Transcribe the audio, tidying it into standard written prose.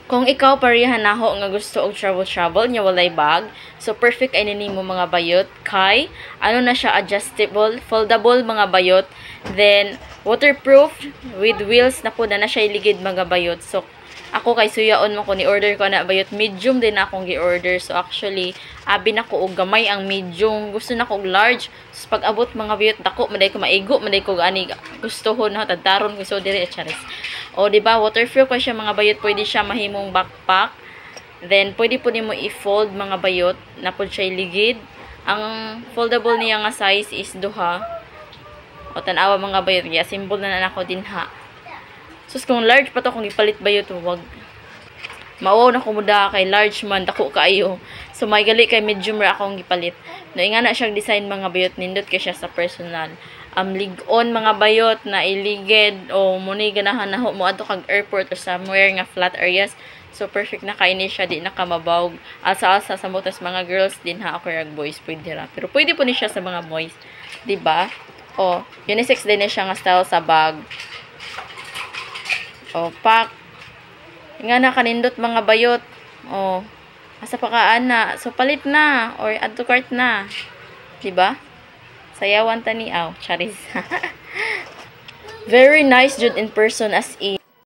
Kung ikaw parehan naho nga gusto og travel nya walay bag, so perfect ay nimo mga bayot kay ano na siya, adjustable, foldable mga bayot, then waterproof with wheels na po na siya iligid mga bayot. So ako kay suyaon mo ko ni order ko na bayot medium din akong gi-order. So actually abi na ko og gamay ang medium, gusto na ko og large. So pag abot mga bayot dako maday ko maigo, maday ko ani gustohon na tadaron ko so dire charis. O di ba waterproof pa siya mga bayot, pwede siya mahimong backpack. Then pwede po nimo i-fold mga bayot na pud siya iligid. Ang foldable niya nga size is duha. O tan-awa mga bayot, ya symbol na nako dinha. Sus kung large pa to, kung ipalit bayot, wag. Mauwaw na kumuda kay large man, dako kaayo. So may gali kay medium ra akong gipalit. No inga na siyang design mga bayot, nindot kay siya sa personal. Ligon mga bayot na iligid o muni ganahan na mo adto kag airport or somewhere nga flat areas. So perfect na kaini siya, di na kamabawg. Asa-asa sa motas mga girls din ha, ako rag boys pwede ra. Pero pwede po ni siya sa mga boys, di ba? O unisex din na siya nga style sa bag. O, pack. Nga na kanindot mga bayot. O, asa pa ka ana. So, palit na. Or add to cart na. Diba? Sayawan tani. Charis. Very nice jud in person as in.